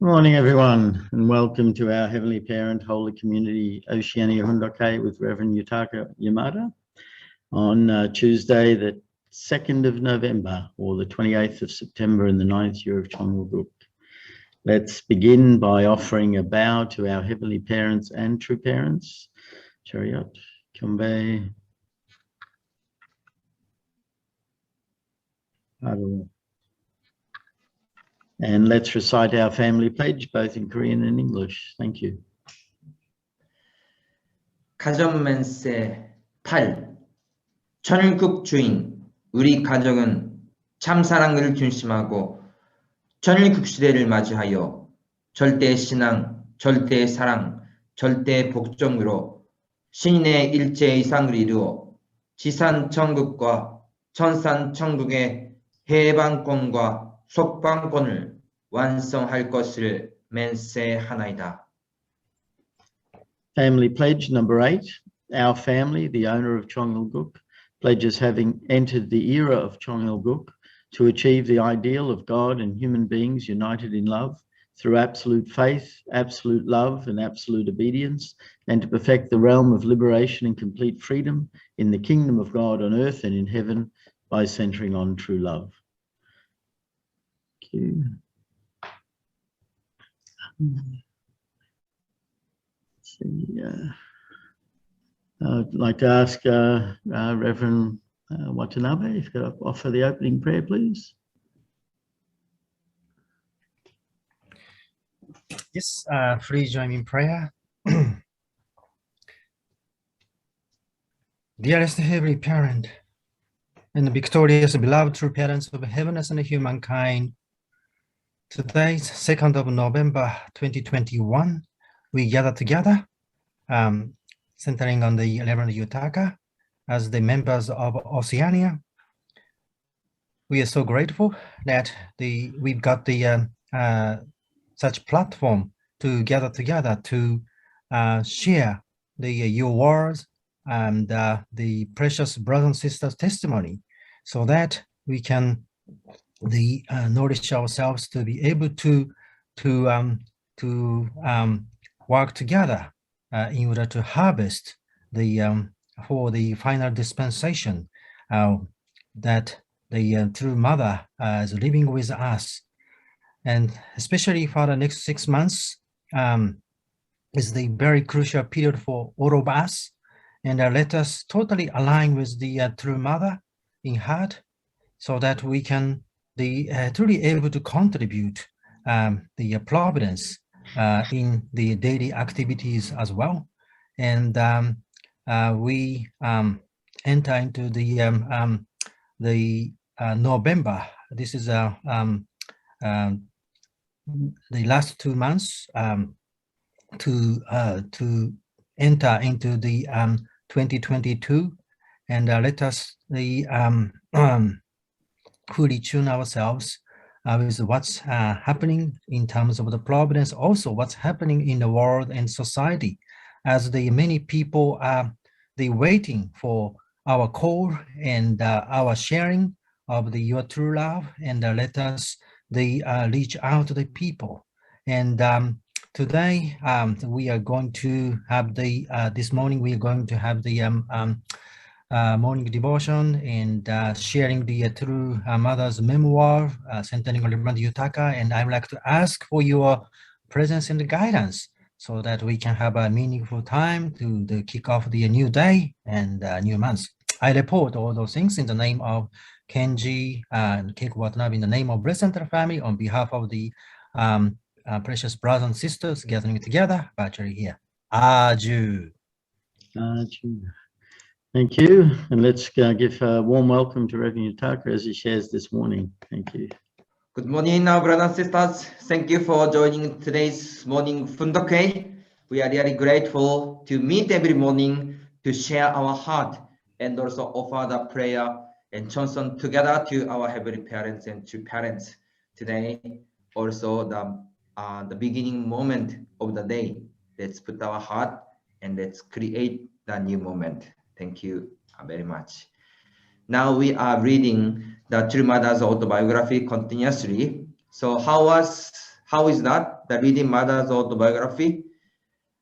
Good morning, everyone, and welcome to our Heavenly Parent Holy Community Oceania Hundoke with Reverend Yutaka Yamada on Tuesday, the 2nd of November, or the 28th of September in the 9th year of Chongluguk. Let's begin by offering a bow to our Heavenly Parents and True Parents. Chariot, Kyombe, Haru. And let's recite our family pledge, both in Korean and English. Thank you. 가정만세 8. 천일국 주인, 우리 가정은 참사랑을 중심하고 천일국 시대를 맞이하여 절대 신앙, 절대 사랑, 절대 복종으로 신인의 일체 이상을 이루어 지산 천국과 천산 천국의 해방권과 속방권을 완성할 것을 맹세하나이다. Family pledge number 8. Our family, the owner of Chongluguk, pledges having entered the era of Chongluguk to achieve the ideal of God and human beings united in love through absolute faith, absolute love, and absolute obedience, and to perfect the realm of liberation and complete freedom in the kingdom of God on earth and in heaven by centering on true love. Thank you. I'd like to ask Reverend Watanabe if you could offer the opening prayer, please. Yes, please join me in prayer. Dearest Heavenly Parent, and the victorious beloved true parents of heavenness and humankind, today, 2nd of November 2021, we gather together, centering on the Reverend Yutaka as the members of Oceania. We are so grateful that we've got the such platform to gather together to share your words and the precious brothers and sisters' testimony, so that we can nourish ourselves to be able to work together in order to harvest for the final dispensation that the true mother is living with us. And especially for the next 6 months is the very crucial period for all of us. And let us totally align with the true mother in heart, so that we can truly able to contribute the providence in the daily activities as well. And we enter into the November. This is the last 2 months to enter into the 2022, and let us fully tune ourselves with what's happening in terms of the providence, also what's happening in the world and society, as the many people are waiting for our call and our sharing of your true love, and let us reach out to the people. And today we are going to have this morning we are going to have the morning devotion and sharing the true mother's memoir, centering on Reverend Yutaka. And I would like to ask for your presence and guidance, so that we can have a meaningful time to kick off the new day and new month. I report all those things in the name of Kenji and Keiko Watanabe, in the name of Blessed Center family, on behalf of the precious brothers and sisters gathering together virtually here. Aju. Aju. Thank you. And let's give a warm welcome to Reverend Yutaka as he shares this morning. Thank you. Good morning now, brothers and sisters. Thank you for joining today's morning Fundoke. We are really grateful to meet every morning to share our heart and also offer the prayer and chanson together to our Heavenly Parents and True Parents. Today, also the beginning moment of the day. Let's put our heart and let's create the new moment. Thank you very much. Now we are reading the True Mother's autobiography continuously. So how How is that? The reading mother's autobiography,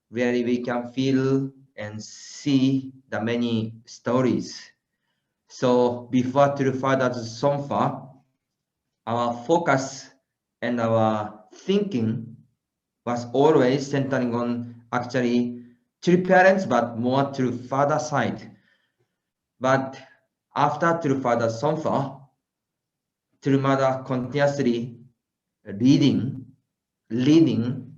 where we can feel and see the many stories. So before True Father's Somfa, our focus and our thinking was always centering on actually True Parents, but more True Father side. But after True Father's Somfa, True Mother continuously leading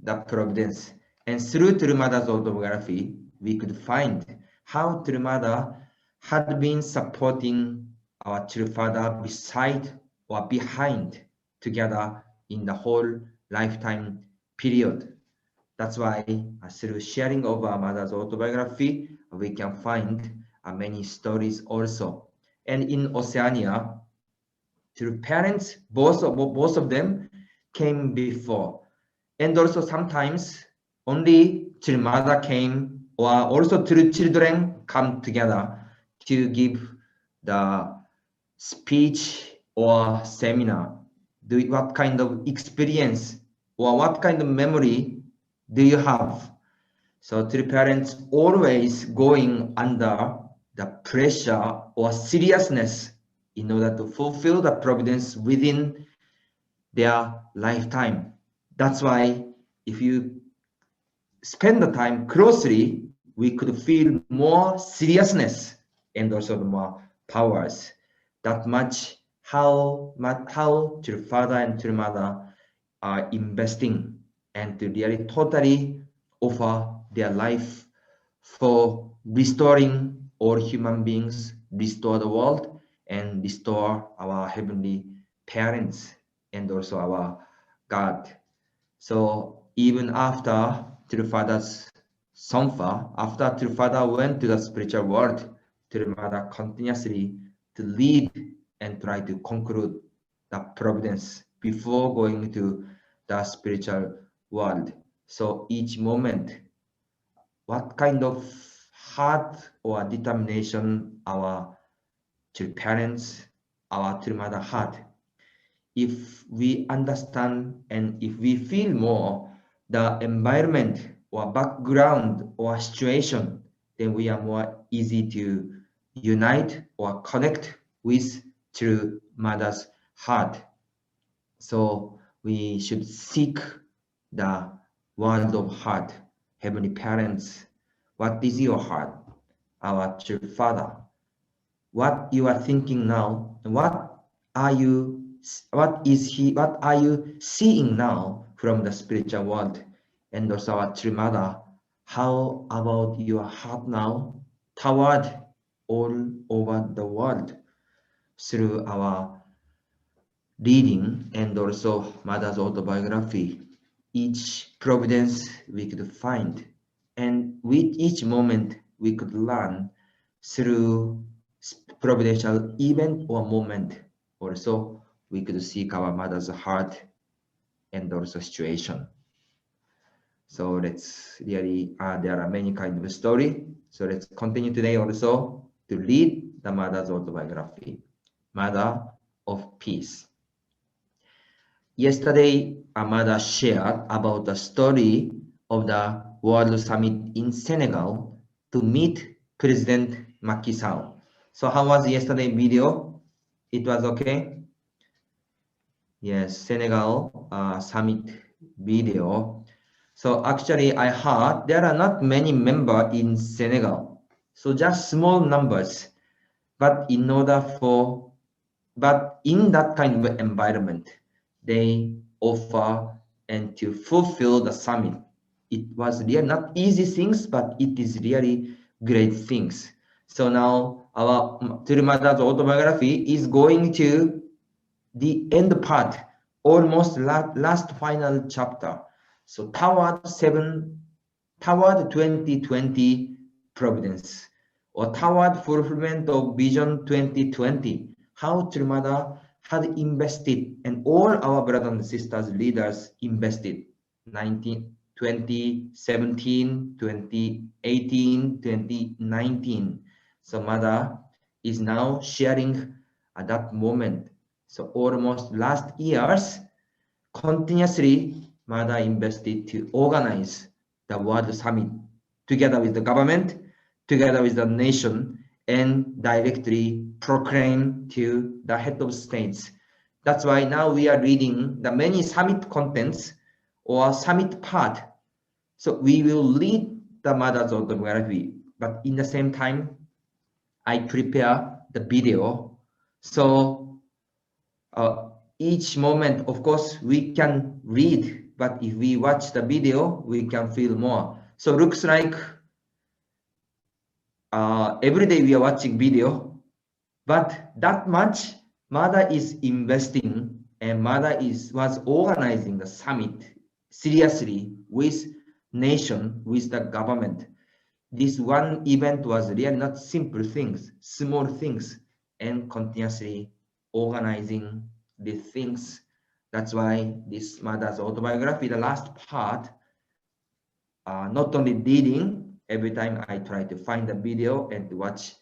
the providence. And through True Mother's autobiography, we could find how True Mother had been supporting our True Father beside or behind together in the whole lifetime period. That's why through sharing of our mother's autobiography, we can find many stories also. And in Oceania, True parents, both of them came before. And also sometimes only True mother came, or also True children come together to give the speech or seminar. What kind of experience or what kind of memory do you have? So True parents always going under the pressure or seriousness in order to fulfill the providence within their lifetime. That's why if you spend the time closely, we could feel more seriousness and also the more powers. That much how True Father and True Mother are investing and to really totally offer their life for restoring all human beings, restore the world, and restore our heavenly parents and also our God. So even after True Father's Somfa, after True Father went to the spiritual world, True Mother continuously to lead and try to conclude the providence before going to the spiritual world. So each moment, what kind of heart or determination our True parents, our True Mother had. If we understand and if we feel more the environment or background or situation, then we are more easy to unite or connect with True Mother's heart. So we should seek the world of heart. Heavenly Parents, what is your heart? Our True Father, what you are thinking now, what are you seeing now from the spiritual world? And also our True Mother, how about your heart now toward all over the world through our reading and also Mother's autobiography? Each providence we could find, and with each moment we could learn through providential event or moment. Also, we could seek our mother's heart and also situation. So let's really, there are many kinds of story. So let's continue today also to read the mother's autobiography, Mother of Peace. Yesterday, a mother shared about the story of the World Summit in Senegal to meet President Macky Sall. So how was yesterday's video? It was okay? Yes, Senegal summit video. So actually I heard there are not many members in Senegal. So just small numbers. But in that kind of environment, they offer and to fulfill the summit. It was really not easy things, but it is really great things. So now our True Mother's autobiography is going to the end part, almost last final chapter. So toward 2020 providence, or toward fulfillment of vision 2020, how True Mother had invested, and all our brothers and sisters leaders invested 2017, 2018, 2019. So Mother is now sharing at that moment. So almost last years, continuously Mother invested to organize the World Summit together with the government, together with the nation, and directly proclaim to the head of states. That's why now we are reading the many summit contents or summit part. So we will read the mother's autobiography, but in the same time, I prepare the video. So each moment, of course, we can read, but if we watch the video, we can feel more. So looks like every day we are watching video, but that much mother is investing and mother was organizing the summit seriously with nation, with the government. This one event was really not simple things, small things, and continuously organizing the things. That's why this mother's autobiography, the last part, not only reading, every time I try to find the video and watch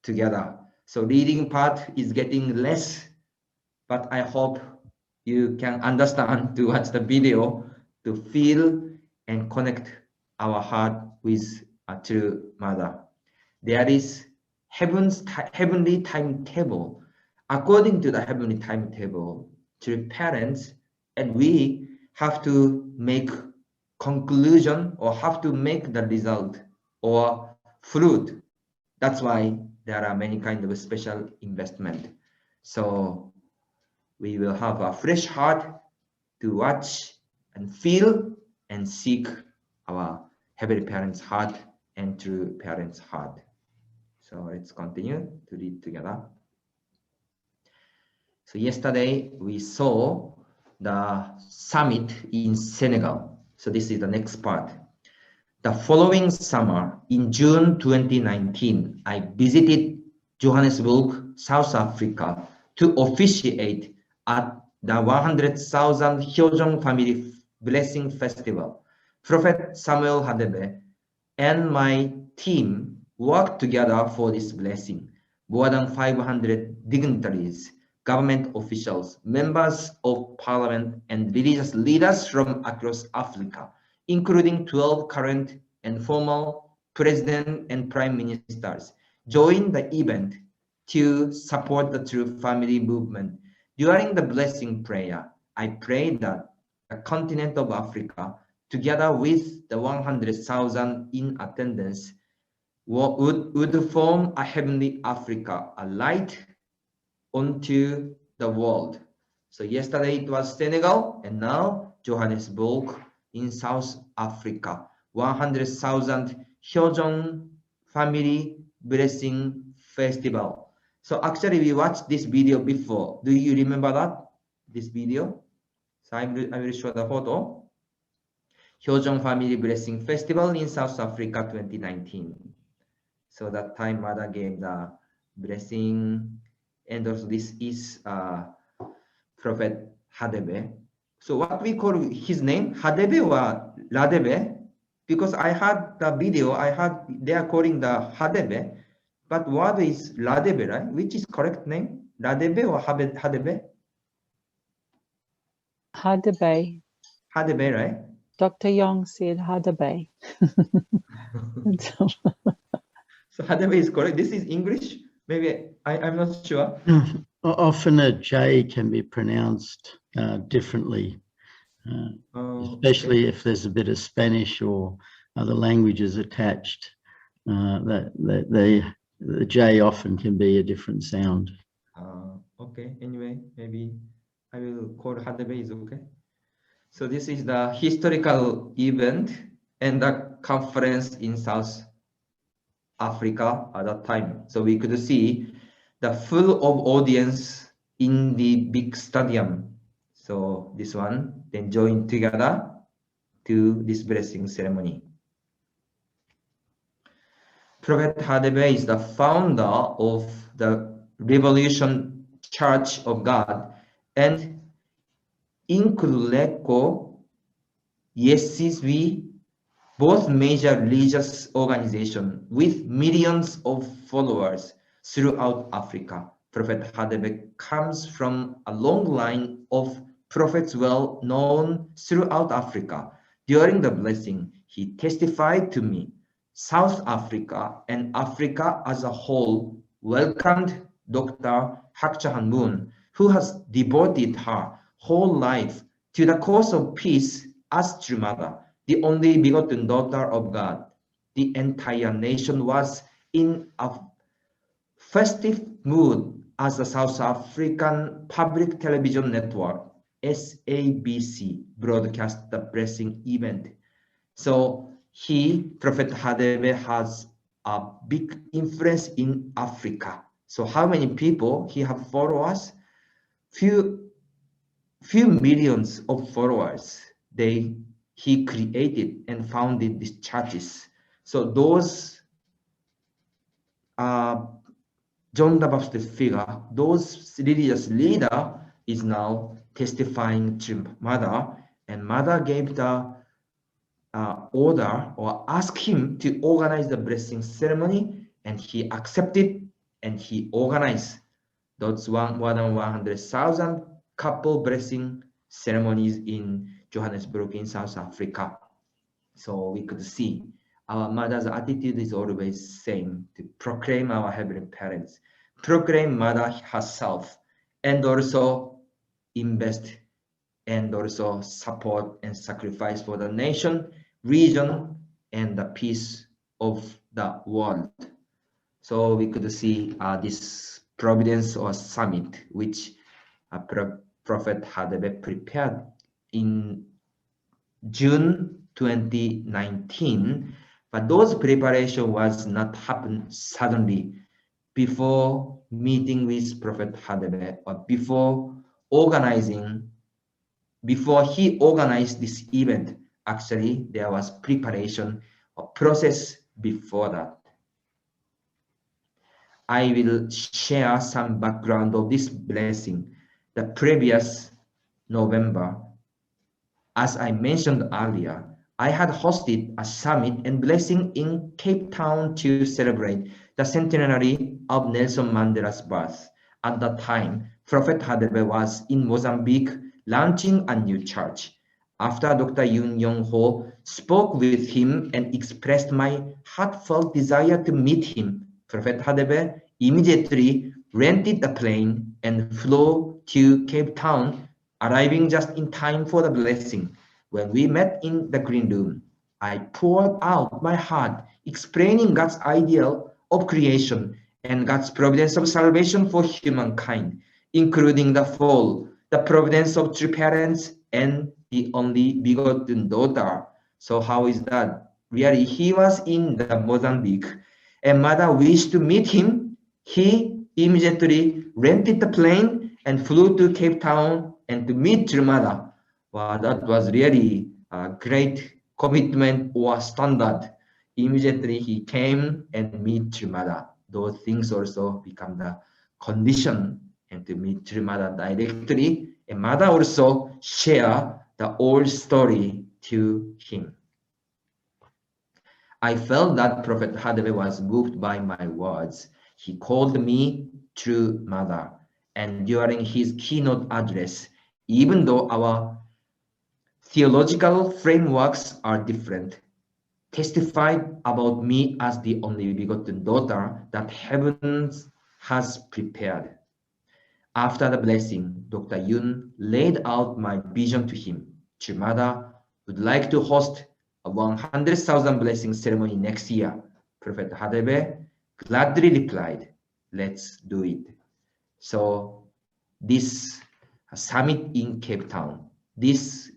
together. So reading part is getting less, but I hope you can understand to watch the video to feel and connect our heart with a true mother. There is heavenly timetable. According to the heavenly timetable, true parents, and we have to make conclusion or have to make the result or fruit. That's why there are many kinds of special investment. So we will have a fresh heart to watch and feel and seek our heavenly parents' heart and true parents' heart. So let's continue to read together. So yesterday we saw the summit in Senegal. So this is the next part. The following summer, in June 2019, I visited Johannesburg, South Africa to officiate at the 100,000 Hyojong Family Blessing Festival. Prophet Samuel Hadebe and my team worked together for this blessing. More than 500 dignitaries, government officials, members of parliament, and religious leaders from across Africa, including 12 current and former president and prime ministers, joined the event to support the true family movement. During the blessing prayer, I prayed that the continent of Africa, together with the 100,000 in attendance, would form a heavenly Africa, a light onto the world. So yesterday it was Senegal, and now Johannesburg in South Africa. 100,000 Hyojong Family Blessing Festival. So actually we watched this video before. Do you remember that? This video? So I will show the photo. Hyojong Family Blessing Festival in South Africa 2019. So that time mother gave the blessing, and also this is Prophet Hadebe. So what we call his name, Hadebe or Ladebe, because I had the video, they are calling the Hadebe, but what is Ladebe, right? Which is correct name? Ladebe or Hadebe? Hadebe. Hadebe, right? Dr. Young said Hadebe. So Hadebe is correct. This is English. Maybe I'm not sure. Often a J can be pronounced differently, especially if there's a bit of Spanish or other languages attached. The J often can be a different sound. Okay, anyway, maybe I will call Hadebe is okay. So this is the historical event and the conference in South Africa at that time. So we could see the full of audience in the big stadium. So this one, then join together to this blessing ceremony. Prophet Hadebe is the founder of the Revolution Church of God and Inkuleko Yesiswi, both major religious organizations with millions of followers throughout Africa. Prophet Hadebe comes from a long line of prophets well known throughout Africa. During the blessing, he testified to me, South Africa and Africa as a whole welcomed Dr. Hak Ja Han Moon, who has devoted her whole life to the cause of peace as true mother, the only begotten daughter of God. The entire nation was in a festive mood as the South African Public Television Network, SABC, broadcast the blessing event. So Prophet Hadebe, has a big influence in Africa. So how many people he have followers? Few millions of followers. He created and founded these churches. So those John the Baptist figure, those religious leader is now testifying to mother, and mother gave the order or asked him to organize the blessing ceremony, and he accepted and he organized those more than 100,000 couple blessing ceremonies in Johannesburg in South Africa. So we could see our mother's attitude is always same, to proclaim our heavenly parents, proclaim mother herself, and also invest and also support and sacrifice for the nation, region, and the peace of the world. So we could see this Providence or Summit, which Prophet Hadebe prepared in June 2019, but those preparation was not happen suddenly before meeting with Prophet Hadebe or before he organized this event. Actually, there was preparation or process before that. I will share some background of this blessing. The previous November, as I mentioned earlier, I had hosted a summit and blessing in Cape Town to celebrate the centenary of Nelson Mandela's birth. At that time, Prophet Hadebe was in Mozambique launching a new church. After Dr. Yoon Young-ho spoke with him and expressed my heartfelt desire to meet him, Prophet Hadebe immediately rented a plane and flew to Cape Town, arriving just in time for the blessing. When we met in the green room, I poured out my heart, explaining God's ideal of creation and God's providence of salvation for humankind, including the fall, the providence of true parents, and the only begotten daughter. So how is that? Really, he was in the Mozambique, and mother wished to meet him. He immediately rented the plane and flew to Cape Town and to meet true mother. Wow, that was really a great commitment or standard. Immediately he came and meet true mother. Those things also become the condition and to meet true mother directly. And mother also share the old story to him. I felt that Prophet Hadebe was moved by my words. He called me true mother. And during his keynote address, even though our theological frameworks are different, testified about me as the only begotten daughter that heaven has prepared. After the blessing, Dr. Yoon laid out my vision to him. True mother would like to host a 100,000 blessing ceremony next year. Prophet Hadebe gladly replied, let's do it. So this summit in Cape Town, this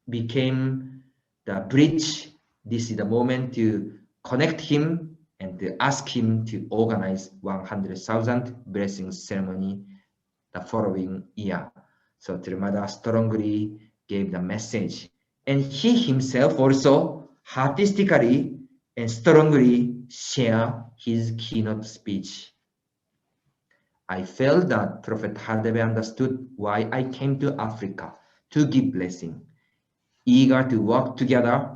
became the bridge. This is the moment to connect him and to ask him to organize 100,000 blessing ceremony the following year. So Trumada strongly gave the message, and he himself also artistically and strongly shared his keynote speech. I felt that Prophet Hadebe understood why I came to Africa to give blessing, eager to work together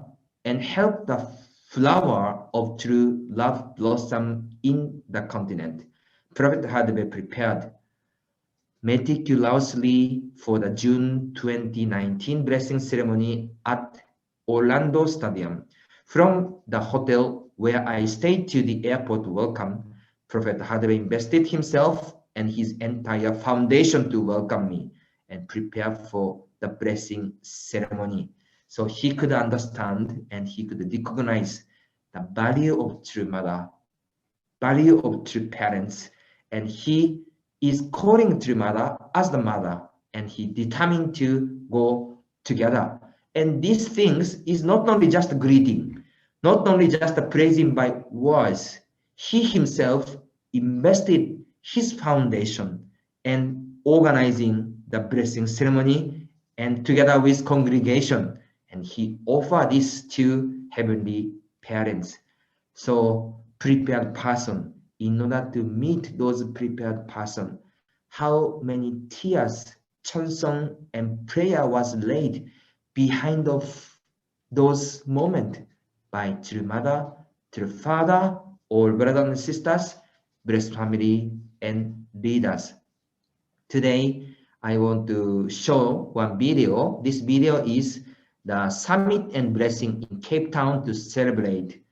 and help the flower of true love blossom in the continent. Prophet Hadebe prepared meticulously for the June 2019 blessing ceremony at Orlando Stadium. From the hotel where I stayed to the airport welcome, Prophet Hadebe invested himself and his entire foundation to welcome me and prepare for the blessing ceremony. So he could understand and he could recognize the value of true mother, value of true parents, and he is calling true mother as the mother, and he determined to go together. And these things is not only just a greeting, not only just a praising by words. He himself invested his foundation and organizing the blessing ceremony and together with congregation, and he offered this to heavenly parents. So prepared person, in order to meet those prepared person, how many tears, chansong, and prayer was laid behind of those moments by true mother, true father, all brothers and sisters, blessed family, and leaders. Today, I want to show one video. This video is the summit and blessing in Cape Town to celebrate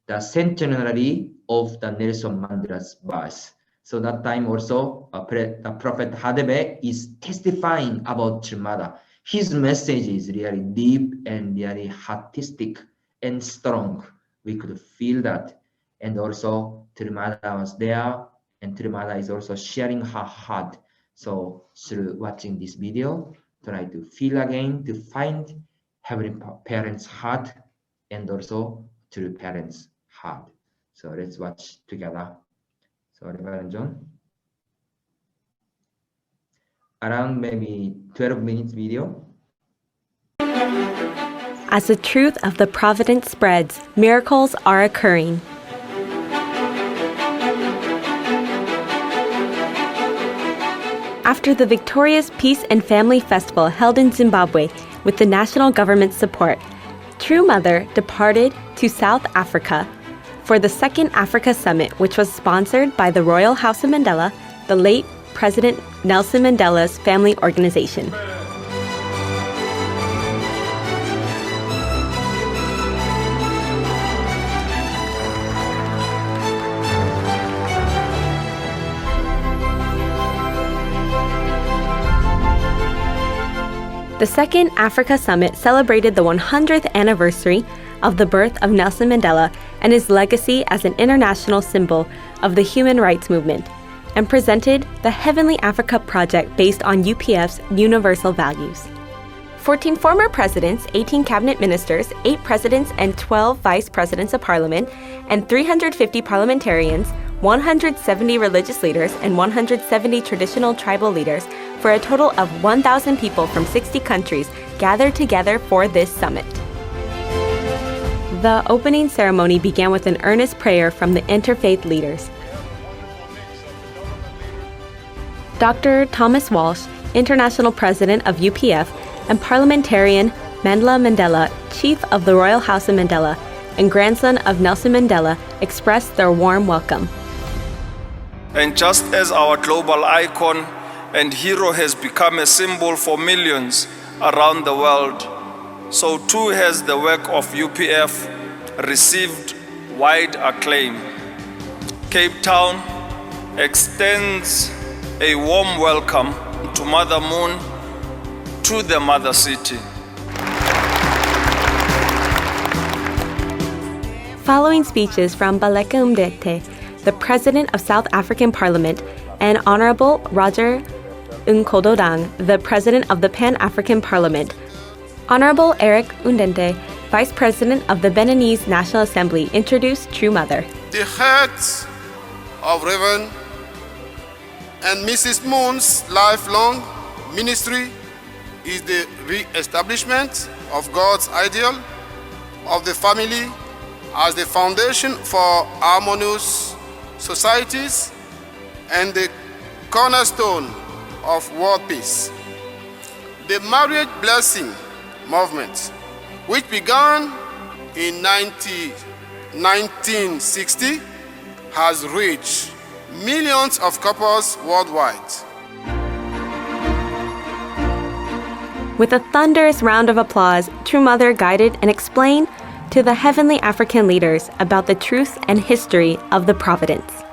the centenary of the Nelson Mandela's birth. So that time also, the Prophet Hadebe is testifying about True Mother. His message is really deep and really artistic and strong. We could feel that. And also, True Mother was there, and True Mother is also sharing her heart. So through watching this video, try to feel again, to find Heavenly Parents' heart and also True Parents' heart. So let's watch together. So Reverend John, around maybe 12 minutes video. As the truth of the providence spreads, miracles are occurring. After the victorious Peace and Family Festival held in Zimbabwe with the national government's support, True Mother departed to South Africa for the Second Africa Summit, which was sponsored by the Royal House of Mandela, the late President Nelson Mandela's family organization. The Second Africa Summit celebrated the 100th anniversary of the birth of Nelson Mandela and his legacy as an international symbol of the human rights movement, and presented the Heavenly Africa Project based on UPF's universal values. 14 former presidents, 18 cabinet ministers, 8 presidents and 12 vice presidents of parliament, and 350 parliamentarians, 170 religious leaders, and 170 traditional tribal leaders, for a total of 1,000 people from 60 countries gathered together for this summit. The opening ceremony began with an earnest prayer from the interfaith leaders. Dr. Thomas Walsh, International President of UPF, and parliamentarian Mandla Mandela, Chief of the Royal House of Mandela, and grandson of Nelson Mandela, expressed their warm welcome. And just as our global icon and hero has become a symbol for millions around the world, so too has the work of UPF received wide acclaim. Cape Town extends a warm welcome to Mother Moon, to the Mother City. Following speeches from Baleka Umdete, the President of South African Parliament, and Honorable Roger Nkododang, the President of the Pan-African Parliament, Honorable Eric Undente, Vice President of the Beninese National Assembly, introduced True Mother. The heart of Reverend and Mrs. Moon's lifelong ministry is the re-establishment of God's ideal of the family as the foundation for harmonious societies and the cornerstone of world peace. The marriage blessing movement, which began in 1960, has reached millions of couples worldwide. With a thunderous round of applause, True Mother guided and explained to the heavenly African leaders about the truth and history of the providence.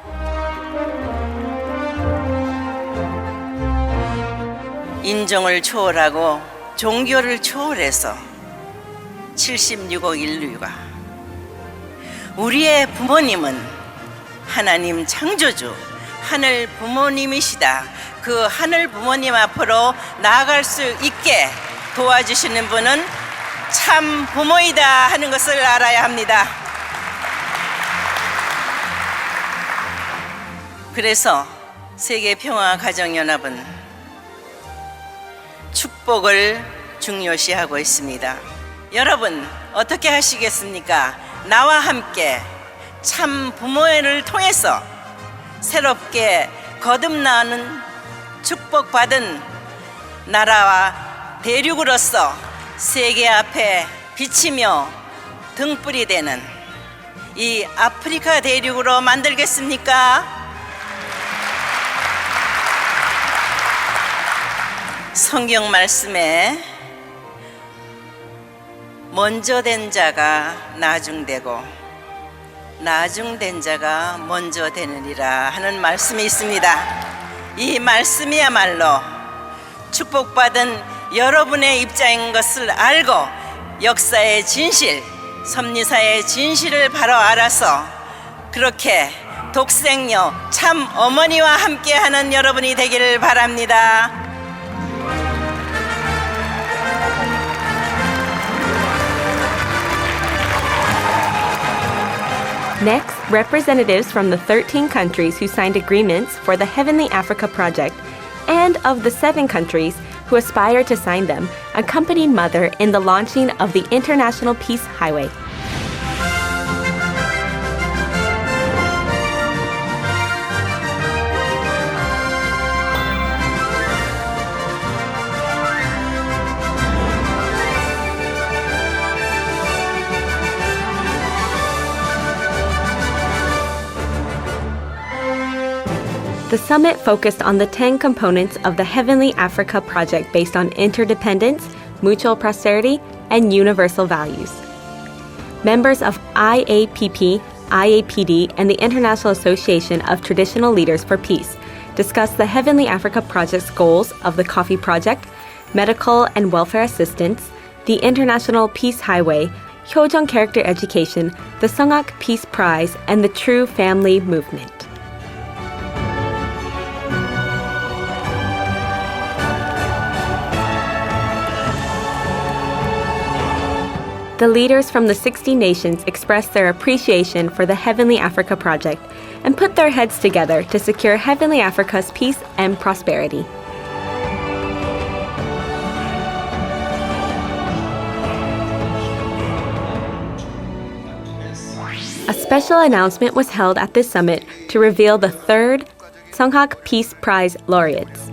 인종을 초월하고 종교를 초월해서 76억 인류가 우리의 부모님은 하나님 창조주 하늘 부모님이시다. 그 하늘 부모님 앞으로 나아갈 수 있게 도와주시는 분은 참 부모이다 하는 것을 알아야 합니다. 그래서 세계평화가정연합은 축복을 중요시하고 있습니다. 여러분 어떻게 하시겠습니까? 나와 함께 참 부모를 통해서 새롭게 거듭나는 축복받은 나라와 대륙으로서 세계 앞에 비치며 등불이 되는 이 아프리카 대륙으로 만들겠습니까? 성경 말씀에 먼저 된 자가 나중되고 나중된 자가 먼저 되느니라 하는 말씀이 있습니다. 이 말씀이야말로 축복받은 여러분의 입장인 것을 알고 역사의 진실, 섭리사의 진실을 바로 알아서 그렇게 독생녀 참 어머니와 함께하는 여러분이 되기를 바랍니다. Next, representatives from the 13 countries who signed agreements for the Heavenly Africa Project and of the 7 countries who aspire to sign them accompanied Mother in the launching of the International Peace Highway. The summit focused on the 10 components of the Heavenly Africa Project based on interdependence, mutual prosperity, and universal values. Members of IAPP, IAPD, and the International Association of Traditional Leaders for Peace discussed the Heavenly Africa Project's goals of the Coffee Project, medical and welfare assistance, the International Peace Highway, Hyojeong Character Education, the Sungak Peace Prize, and the True Family Movement. The leaders from the 60 nations expressed their appreciation for the Heavenly Africa Project and put their heads together to secure Heavenly Africa's peace and prosperity. A special announcement was held at this summit to reveal the 3rd Sungak Peace Prize laureates.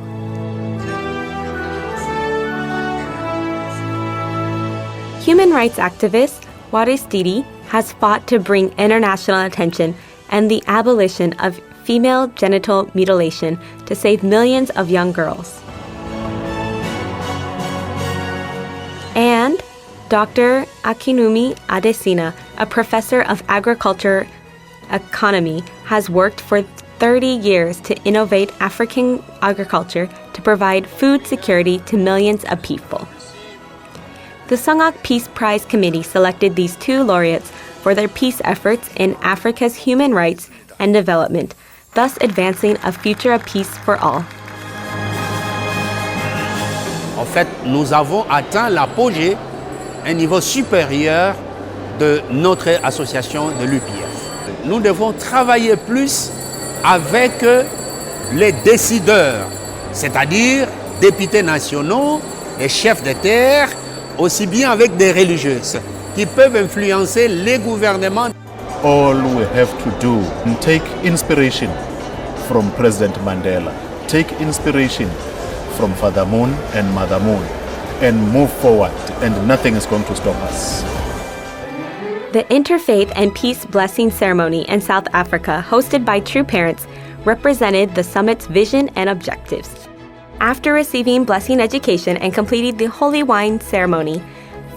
Human rights activist Waris Didi has fought to bring international attention and the abolition of female genital mutilation to save millions of young girls. And Dr. Akinwumi Adesina, a professor of agriculture economy, has worked for 30 years to innovate African agriculture to provide food security to millions of people. The Sungak Peace Prize Committee selected these 2 laureates for their peace efforts in Africa's human rights and development, thus advancing a future of peace for all. En fait, nous avons atteint l'apogée, un niveau supérieur de notre association de l'UPF. Nous devons travailler plus avec les décideurs, c'est-à-dire députés nationaux, les chefs de terre, aussi bien avec des religieuses qui peuvent influencer les gouvernements. All we have to do is take inspiration from President Mandela, take inspiration from Father Moon and Mother Moon, and move forward, and nothing is going to stop us. The Interfaith and Peace Blessing Ceremony in South Africa, hosted by True Parents, represented the summit's vision and objectives. After receiving blessing education and completing the holy wine ceremony,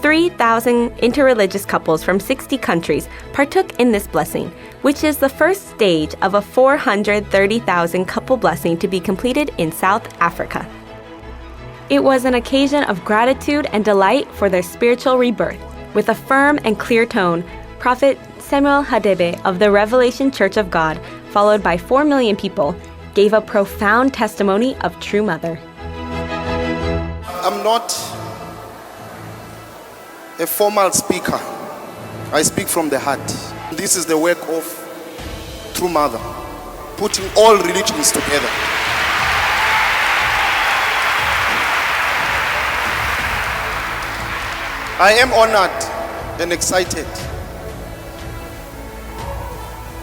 3,000 interreligious couples from 60 countries partook in this blessing, which is the first stage of a 430,000 couple blessing to be completed in South Africa. It was an occasion of gratitude and delight for their spiritual rebirth. With a firm and clear tone, Prophet Samuel Hadebe of the Revelation Church of God, followed by 4 million people, gave a profound testimony of True Mother. I'm not a formal speaker. I speak from the heart. This is the work of True Mother, putting all religions together. I am honored and excited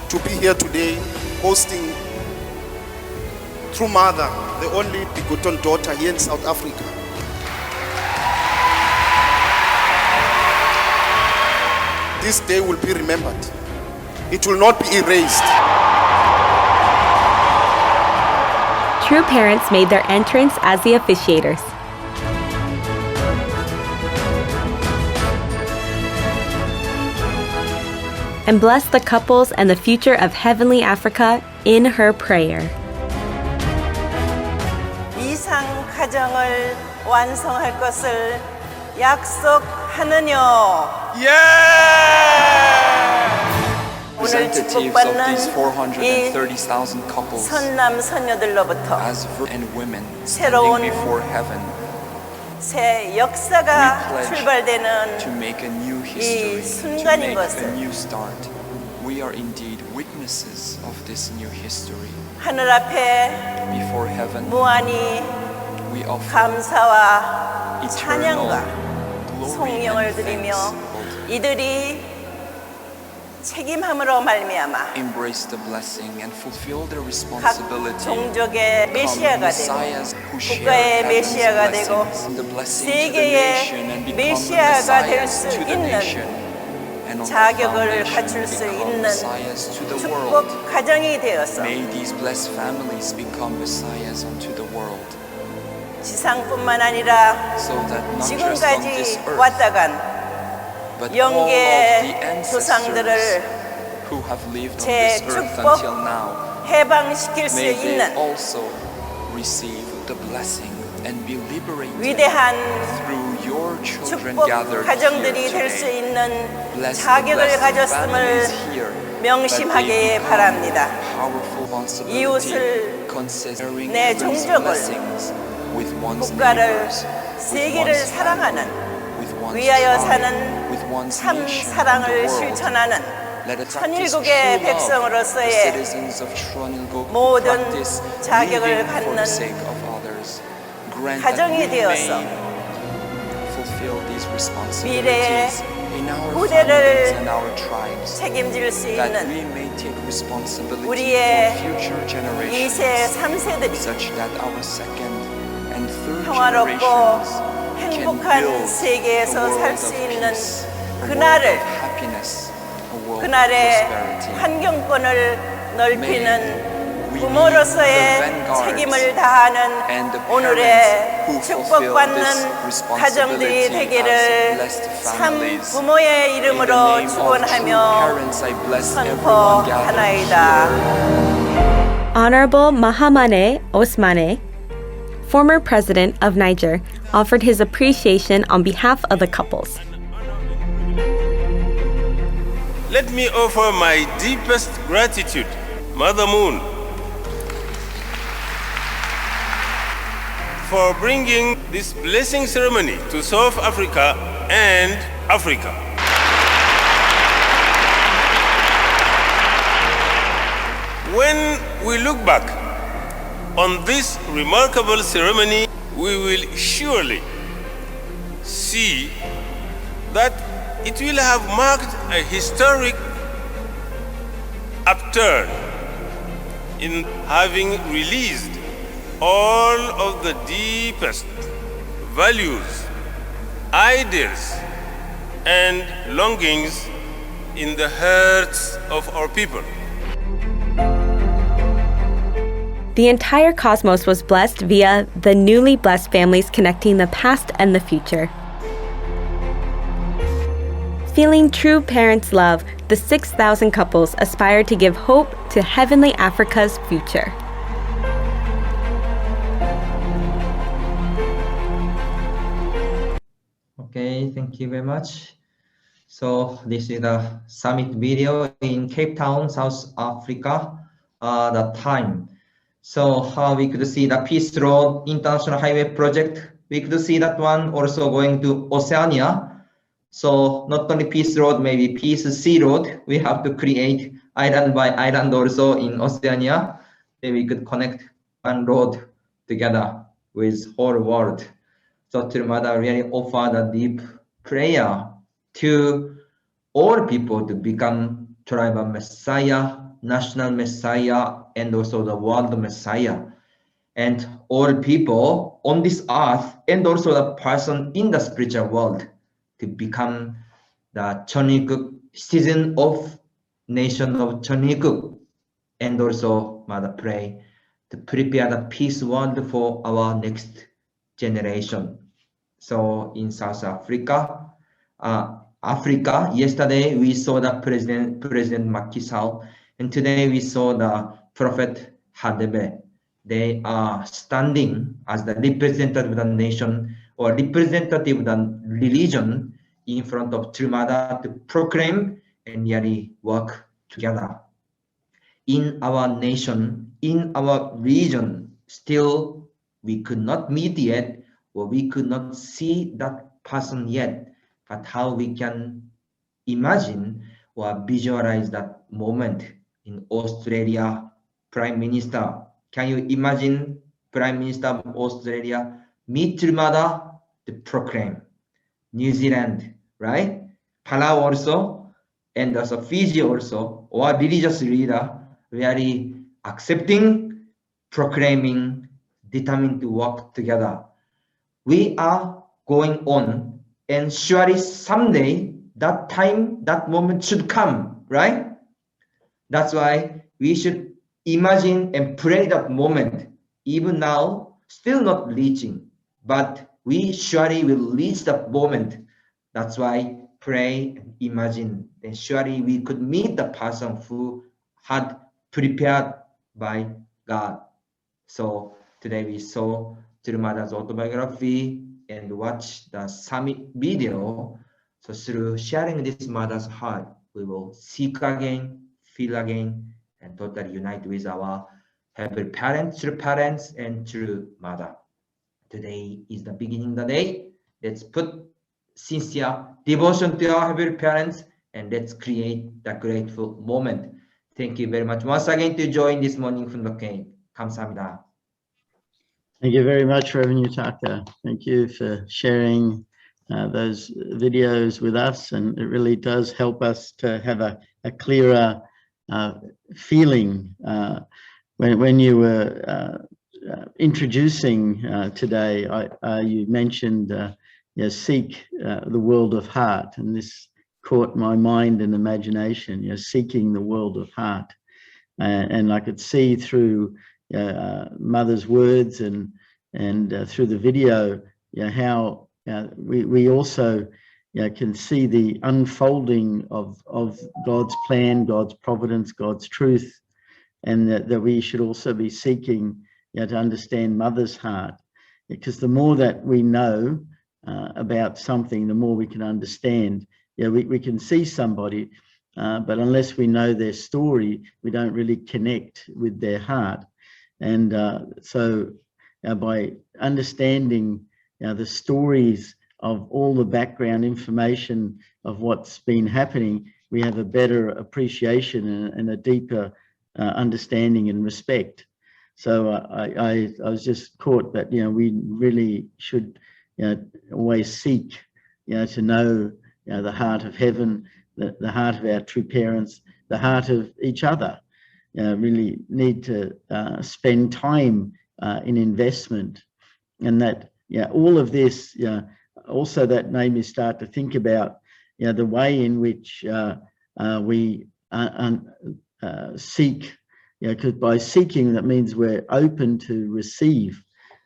to be here today hosting True Mother, the only begotten daughter here in South Africa. This day will be remembered. It will not be erased. True parents made their entrance as the officiators. And blessed the couples and the future of heavenly Africa in her prayer. 이상 가정을 완성할 것을 약속하느뇨. 오늘 축복받는 이 선남 선녀들로부터 새로운 새 역사가 출발되는 이 순간인 것을 하늘 앞에 무한히 감사와 찬양과 성령을 드리며 이들이 책임함으로 말미암아 각 종족의 메시아가 되고 국가의 메시아가 되고 세계의 메시아가 될 수 있는 자격을 갖출 수 있는 축복 가정이 되어서 지상뿐만 아니라 지금까지 왔다간 영계의 조상들을 재축복 해방시킬 수 있는 위대한 축복 가정들이 될 수 있는 자격을 가졌음을 명심하게 바랍니다. 이웃을, 내 종족을, 국가를, 세계를 사랑하는, 위하여 사는 참 사랑을 실천하는 천일국의 백성으로서의 모든 자격을 갖는 가정이 되어서 미래의 후대를 책임질 수 있는 우리의 2세, 3세들이 평화롭고 행복한 세계에서 살 수 있는 그날의 환경권을 넓히는 부모로서의 책임을 다하는 오늘의 축복받는 가정들이 되기를 참 부모의 이름으로 축원하며 선포하나이다. Honorable Mahamane Osmane, former president of Niger, offered his appreciation on behalf of the couples. Let me offer my deepest gratitude, Mother Moon, for bringing this blessing ceremony to South Africa and Africa. When we look back on this remarkable ceremony, we will surely see that it will have marked a historic upturn in having released all of the deepest values, ideals, and longings in the hearts of our people. The entire cosmos was blessed via the newly blessed families connecting the past and the future. Feeling true parents' love, the 6,000 couples aspired to give hope to heavenly Africa's future. Okay, thank you very much. So this is the summit video in Cape Town, South Africa, the time. So how we could see the Peace Road International Highway project. We could see that one also going to Oceania. So not only Peace Road, maybe Peace Sea Road. We have to create island by island also in Oceania. Then we could connect one road together with whole world. So True Mother really offered a deep prayer to all people to become tribal Messiah, national Messiah, and also the world Messiah. And all people on this earth, and also the person in the spiritual world, to become the Choniguk citizen of nation of Choniguk. And also, Mother, pray to prepare the peace world for our next generation. So in South Africa, yesterday we saw the President Macky Sall, and today we saw the Prophet Hadebe. They are standing as the representative of the nation or representative of the religion in front of True Mother to proclaim and really work together. In our nation, in our region, still we could not meet yet, or we could not see that person yet, but how we can imagine or visualize that moment in Australia, Prime Minister. Can you imagine Prime Minister of Australia meet True Mother to proclaim? New Zealand, right? Palau also, and also Fiji also, or religious leader, really accepting, proclaiming, determined to work together. We are going on, and surely someday that time, that moment should come, right? That's why we should imagine and pray that moment. Even now, still not reaching, but we surely will reach that moment. That's why pray and imagine, and surely we could meet the person who had prepared by God. So today we saw True Mother's autobiography and watch the summit video. So through sharing this mother's heart, we will seek again, feel again, and totally unite with our heavenly parents, true parents, and true mother. Today is the beginning of the day. Let's put sincere devotion to our heavenly parents, and let's create the grateful moment. Thank you very much once again to join this morning Fundoke. 감사합니다. Thank you very much, Reverend Yutaka. Thank you for sharing those videos with us, and it really does help us to have a clearer feeling. When you were introducing today, you mentioned seek the world of heart, and this caught my mind and imagination, seeking the world of heart. And I could see through Mother's words and through the video how we also can see the unfolding of God's plan, God's providence, God's truth, and that we should also be seeking to understand Mother's heart, because the more that we know about something, the more we can understand. We can see somebody, but unless we know their story, we don't really connect with their heart. And so by understanding the stories of all the background information of what's been happening, we have a better appreciation and a deeper understanding and respect. So I was just caught that we really should always seek to know the heart of heaven, the heart of our true parents, the heart of each other. Really need to spend time in investment, and that all of this also that made me start to think about the way in which we seek because by seeking, that means we're open to receive,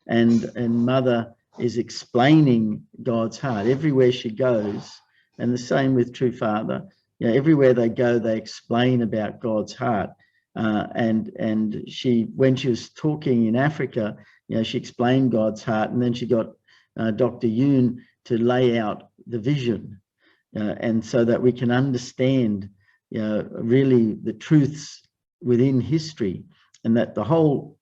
and Mother is explaining God's heart everywhere she goes, and the same with True Father. Everywhere they go, they explain about God's heart. And she, when she was talking in Africa, she explained God's heart, and then she got Dr. Yoon to lay out the vision, and so that we can understand, really the truths within history, and that the whole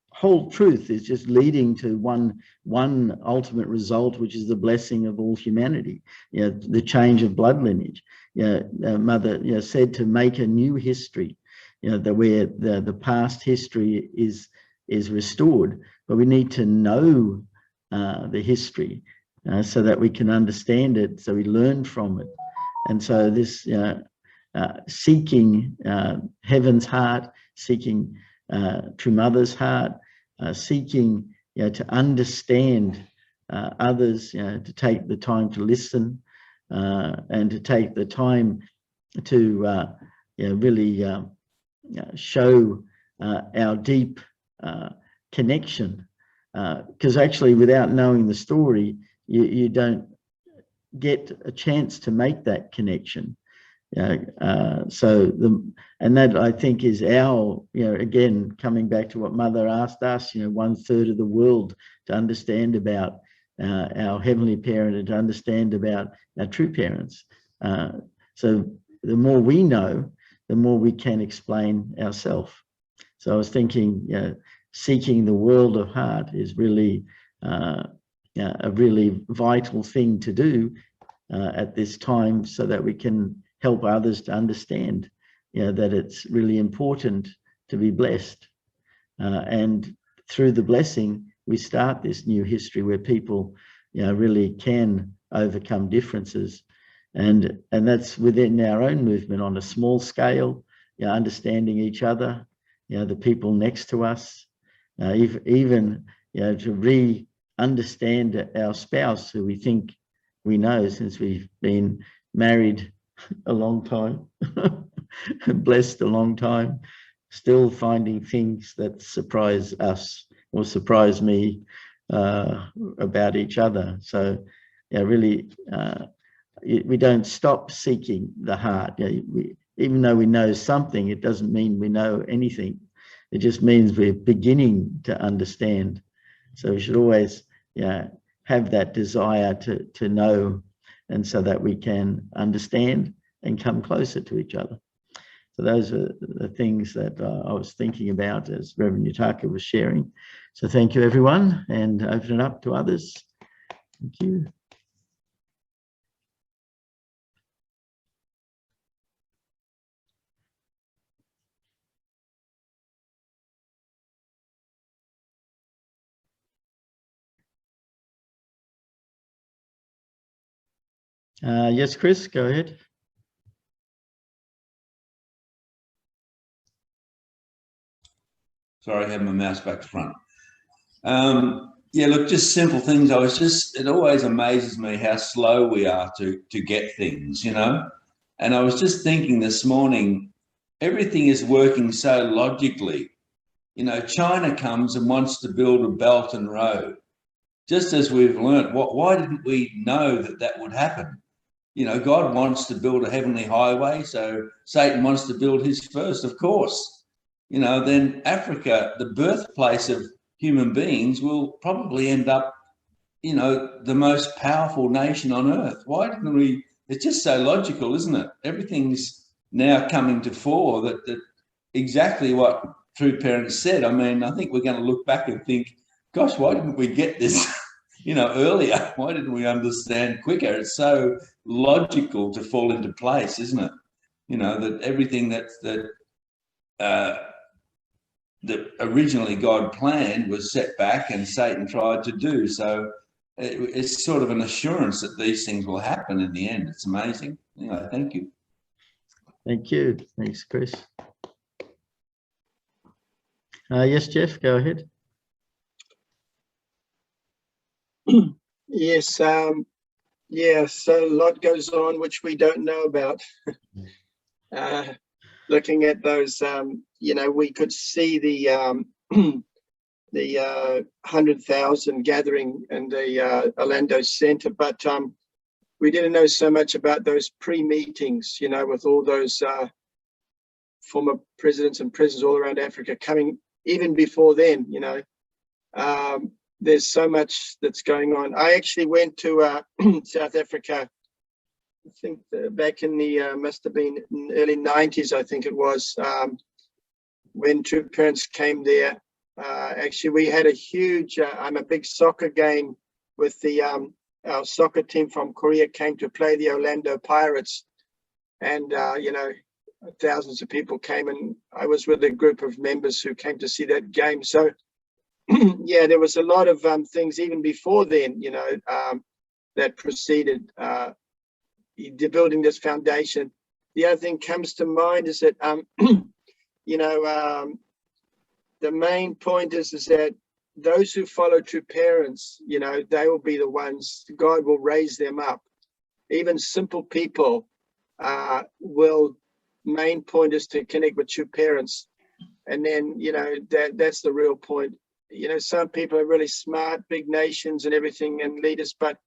truth is just leading to one ultimate result, which is the blessing of all humanity. The change of blood lineage. Mother said to make a new history. That where the past history is restored, but we need to know the history so that we can understand it, so we learn from it. And so this seeking heaven's heart, seeking True Mother's heart, seeking to understand others, to take the time to listen, and to take the time to really show our deep connection, because actually without knowing the story, you don't get a chance to make that connection. And that, I think, is our, again, coming back to what Mother asked us, 1/3 of the world to understand about our heavenly parent and to understand about our true parents. So the more we know, the more we can explain ourselves. So I was thinking, seeking the world of heart is really a really vital thing to do at this time, so that we can help others to understand, that it's really important to be blessed. And through the blessing, we start this new history where people, really can overcome differences. And that's within our own movement on a small scale, understanding each other, the people next to us, even to understand our spouse, who we think we know since we've been married a long time, blessed a long time, still finding things that surprise us or surprise me about each other. So really, we don't stop seeking the heart. Even though we know something, it doesn't mean we know anything. It just means we're beginning to understand. So we should always have that desire to know, and so that we can understand and come closer to each other. So those are the things that I was thinking about as Reverend Yutaka was sharing. So thank you, everyone, and open it up to others. Thank you. Yes, Chris, go ahead. Sorry, I have my mouse back to front. Yeah, look, just simple things. It always amazes me how slow we are to get things, And I was just thinking this morning, everything is working so logically. China comes and wants to build a Belt and Road. Just as we've learnt, why didn't we know that would happen? God wants to build a heavenly highway, so Satan wants to build his first, of course. Then Africa, the birthplace of human beings, will probably end up, the most powerful nation on earth. Why didn't we? It's just so logical, isn't it? Everything's now coming to fore that exactly what True Parents said. I mean, I think we're going to look back and think, gosh, why didn't we get this, earlier? Why didn't we understand quicker? It's so logical to fall into place, isn't it? That everything that originally God planned was set back and Satan tried to do. So it's sort of an assurance that these things will happen in the end. It's amazing. Thank you. Thank you. Thanks, Chris. Yes, Jeff, go ahead. Yes, so a lot goes on which we don't know about. looking at those, we could see the the 100,000 gathering in the Orlando Center, but we didn't know so much about those pre-meetings, with all those former presidents and presidents all around Africa coming even before then. There's so much that's going on. I actually went to South Africa, I think back in the must have been in the early 90s, I think it was, when True Parents came there. Actually, we had a huge, I'm a big soccer game with the our soccer team from Korea came to play the Orlando Pirates, and thousands of people came, and I was with a group of members who came to see that game. So yeah, there was a lot of things even before then, that preceded building this foundation. The other thing comes to mind is that the main point is that those who follow True Parents, they will be the ones, God will raise them up. Even simple people main point is to connect with True Parents. And then, that's the real point. Some people are really smart, big nations and everything and leaders, but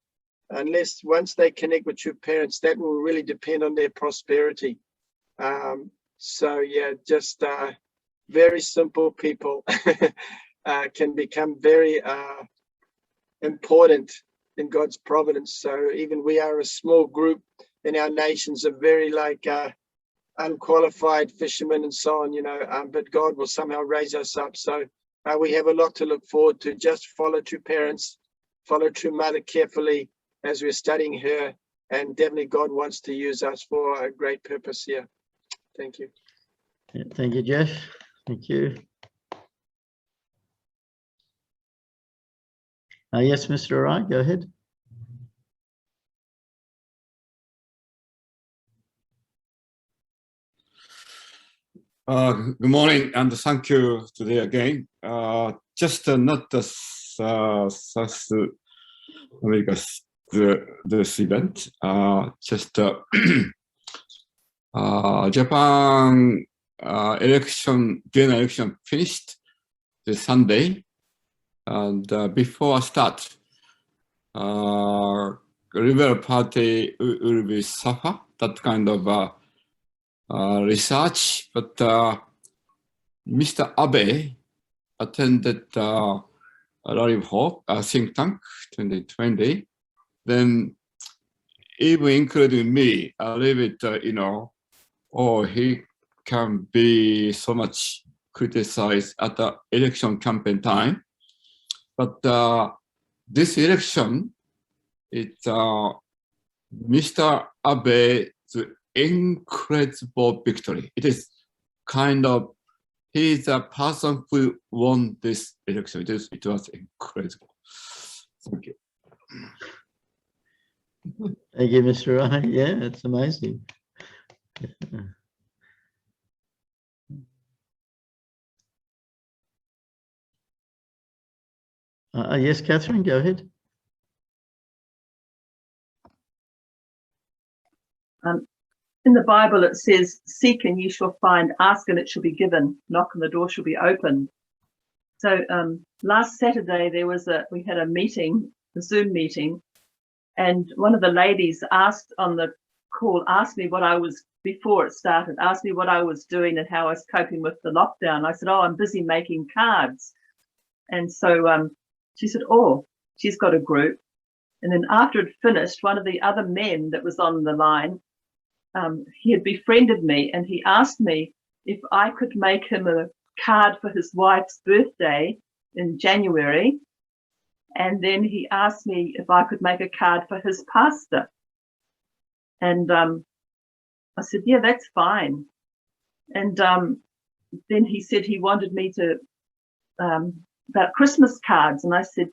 once they connect with True Parents, that will really depend on their prosperity. So yeah, just very simple people can become very important in God's providence. So even we are a small group in our nations of very unqualified fishermen and so on, but God will somehow raise us up. So we have a lot to look forward to. Just follow True Parents, follow True Mother carefully as we're studying her, and definitely God wants to use us for a great purpose here. Thank you. Thank you, Jeff. Thank you. Yes, Mr. Wright, go ahead. Good morning and thank you today again. Just not South America, this event, just Japan general election finished this Sunday, and before I start, Liberal Party will be suffer that kind of research, but Mr. Abe attended Rally of Hope, think tank 2020. Then even including me, a little bit, he can be so much criticized at the election campaign time. But this election, it's Mr. Abe's incredible victory. It is kind of, he's a person who won this election. It was incredible. Thank you. Thank you, Mr. Wright. Yeah, it's amazing. Yes, Catherine, go ahead. In the Bible, it says, seek and you shall find, ask and it shall be given, knock and the door shall be opened. So last Saturday, we had a meeting, a Zoom meeting, and one of the ladies on the call asked me what I was, before it started, asked me what I was doing and how I was coping with the lockdown. I said, oh, I'm busy making cards. And so she said, oh, she's got a group. And then after it finished, one of the other men that was on the line, he had befriended me, and he asked me if I could make him a card for his wife's birthday in January. And then he asked me if I could make a card for his pastor. And I said, yeah, that's fine. And then he said he wanted me to, about Christmas cards. And I said,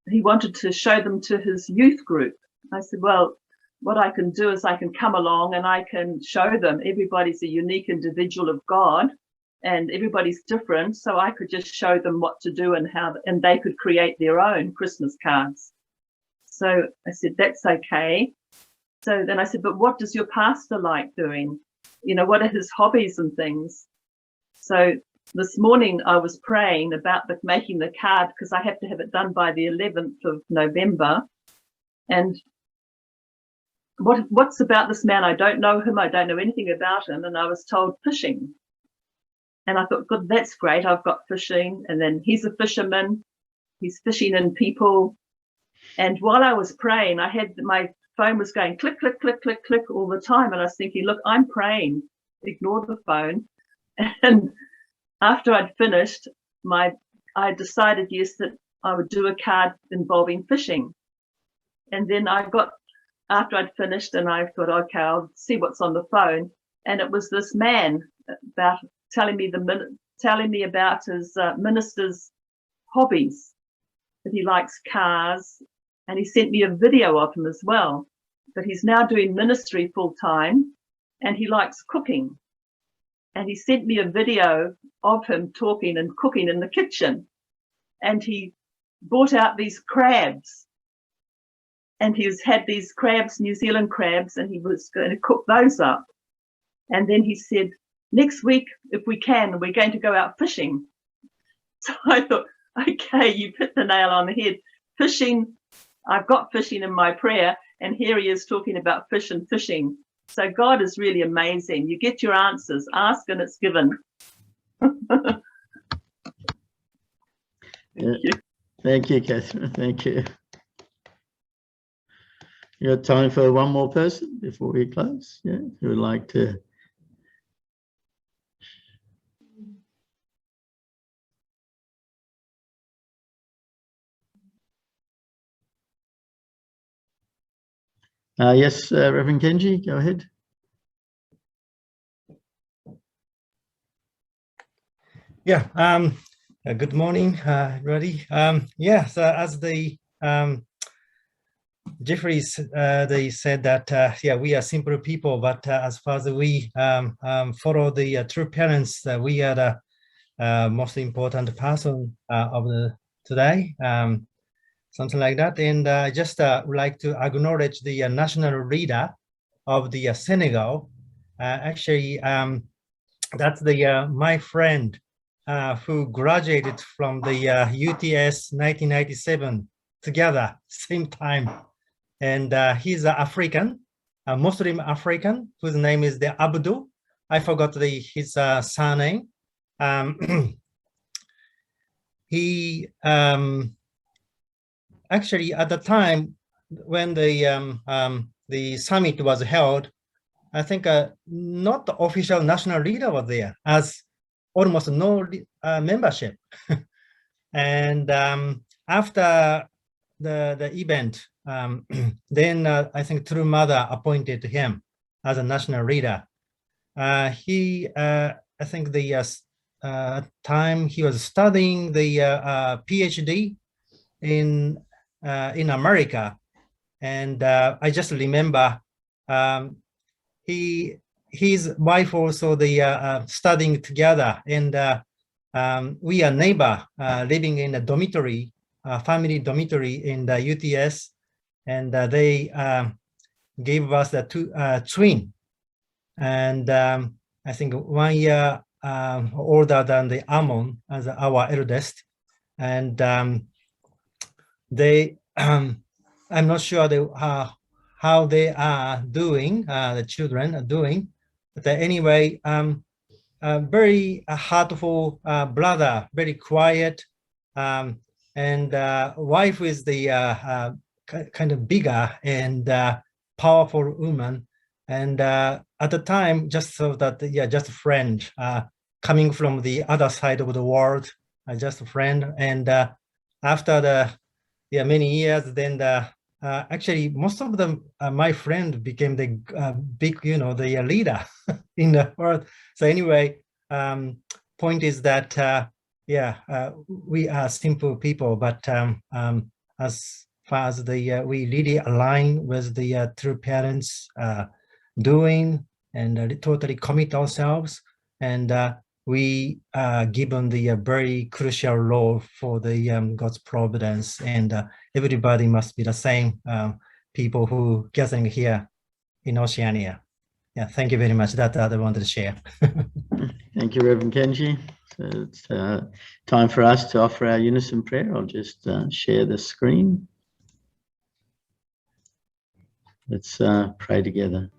he wanted to show them to his youth group. I said, well, what I can do is I can come along and I can show them everybody's a unique individual of God and everybody's different. So I could just show them what to do and how, and they could create their own Christmas cards. So I said, that's okay. So then I said, but what does your pastor like doing? what are his hobbies and things. So this morning I was praying about making the card, because I have to have it done by the 11th of November. And what's about this man? I don't know him. I don't know anything about him. And I was told fishing. And I thought, good, that's great. I've got fishing. And then he's a fisherman. He's fishing in people. And while I was praying, I had my phone was going click, click, click, click, click all the time. And I was thinking, look, I'm praying. Ignore the phone. And after I'd finished, I decided, yes, that I would do a card involving fishing. And then after I'd finished, and I thought, okay, I'll see what's on the phone. And it was this man about telling me about his minister's hobbies, that he likes cars, and he sent me a video of him as well. But he's now doing ministry full time, and he likes cooking. And he sent me a video of him talking and cooking in the kitchen. And he brought out these crabs. And he's had these crabs, New Zealand crabs, and he was going to cook those up. And then he said, next week, if we can, we're going to go out fishing. So I thought, okay, you've hit the nail on the head. Fishing, I've got fishing in my prayer, and here he is talking about fish and fishing. So God is really amazing. You get your answers, ask and it's given. Thank you, Catherine. Thank you. You got time for one more person before we close? Yeah, who would like to? Yes, Reverend Kenji, go ahead. Yeah, good morning, everybody. Yeah, so as the Jeffrey, they said that, yeah, we are simple people, but as far as we follow the true parents, we are the most important person of today. Something like that. And I just would like to acknowledge the national leader of the Senegal. Actually, that's the my friend who graduated from the UTS 1997 together, same time. And he's an African, a Muslim African, whose name is the Abdul. I forgot his surname. He actually, at the time when the summit was held, I think not the official national leader was there, as almost no membership. And after the event, then I think True Mother appointed him as a national leader. He, I think the time he was studying the PhD in America, and I just remember his wife also studying together, and we are neighbor living in a dormitory, family dormitory in the UTS, and they gave us a twin, and I think 1 year older than the Amon as our eldest, and they I'm not sure how they are doing, the children are doing, but anyway, very heartful brother, very quiet, and wife is the kind of bigger and powerful woman, and at the time, just so that, yeah, just a friend coming from the other side of the world, just a friend. And after the many years, then actually most of them, my friend became the big, the leader in the world. So anyway, point is that we are simple people, but as far as we really align with the true parents doing, and totally commit ourselves, and we are given the very crucial role for the God's providence, and everybody must be the same people who gathering here in Oceania. Yeah, thank you very much. That I wanted to share. Thank you, Reverend Kenji. So it's time for us to offer our unison prayer. I'll just share the screen. Let's pray together.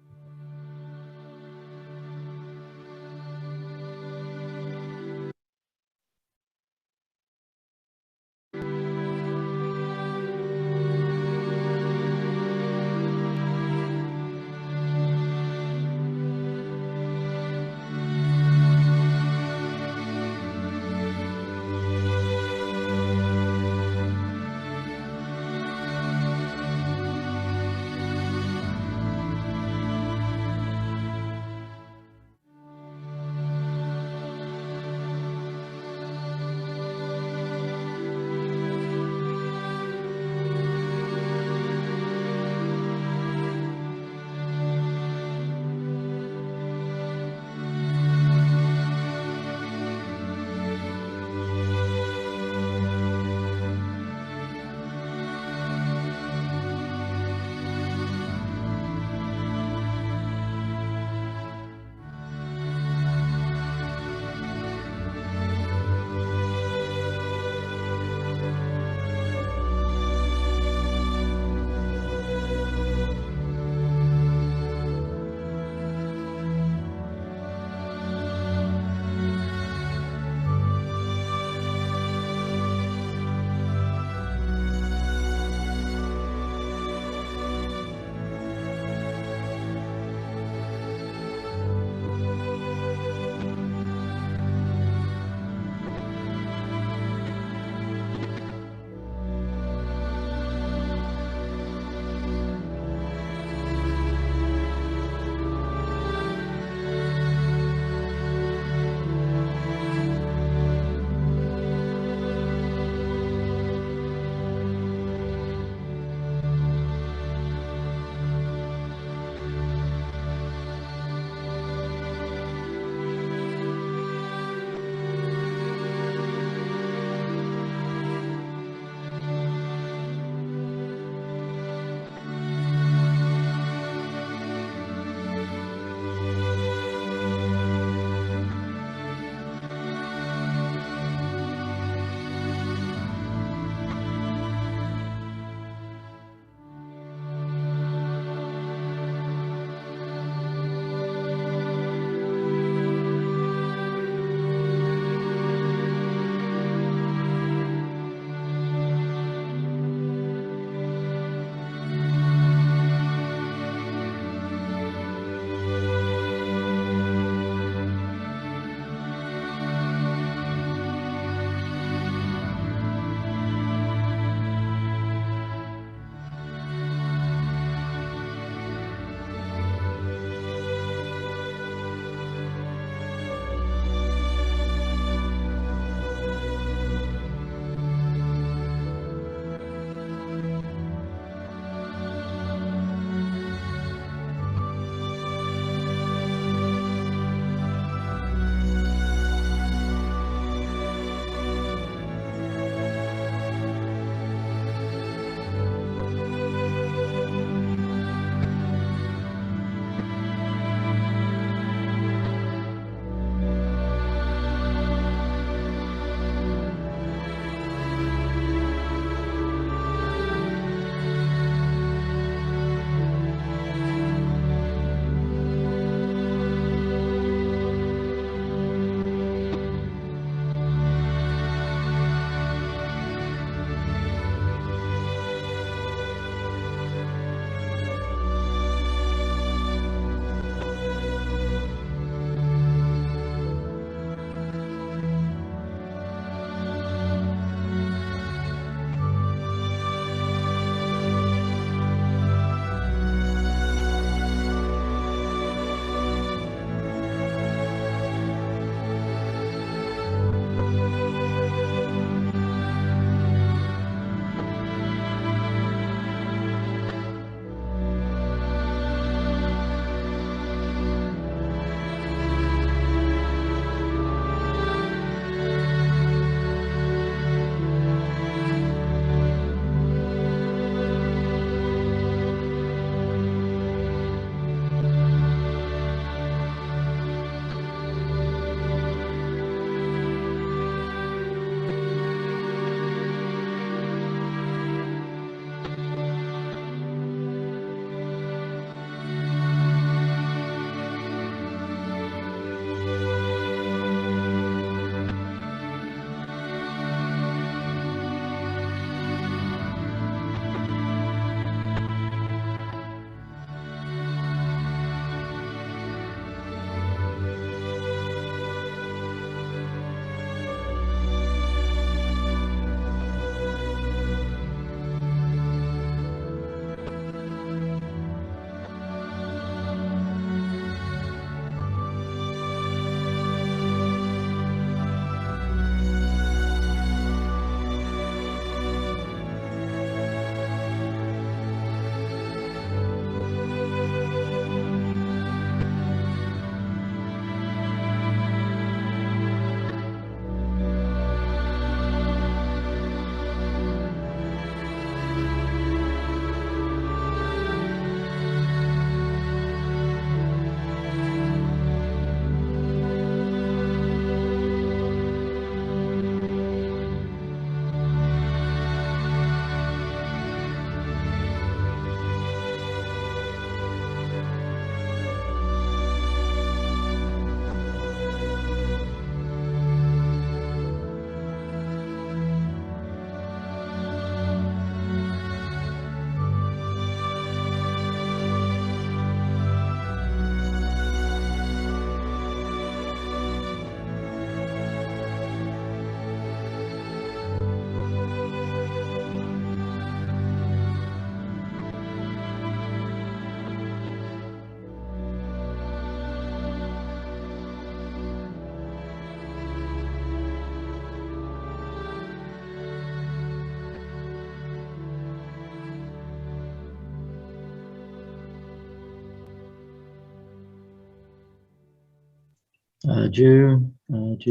Jew. Thank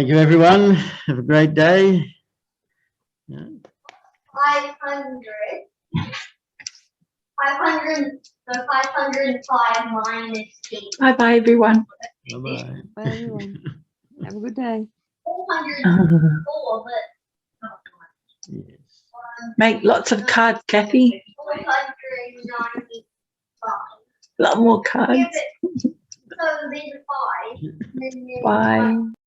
you, everyone. Have a great day. Yeah. 500. 500. So 505 minus 8. Bye-bye, everyone. Bye-bye. Bye, everyone. Have a good day. 404, but Yes. Make lots of cards, Kathy. 495. A lot more cards. So there's a 5. Bye.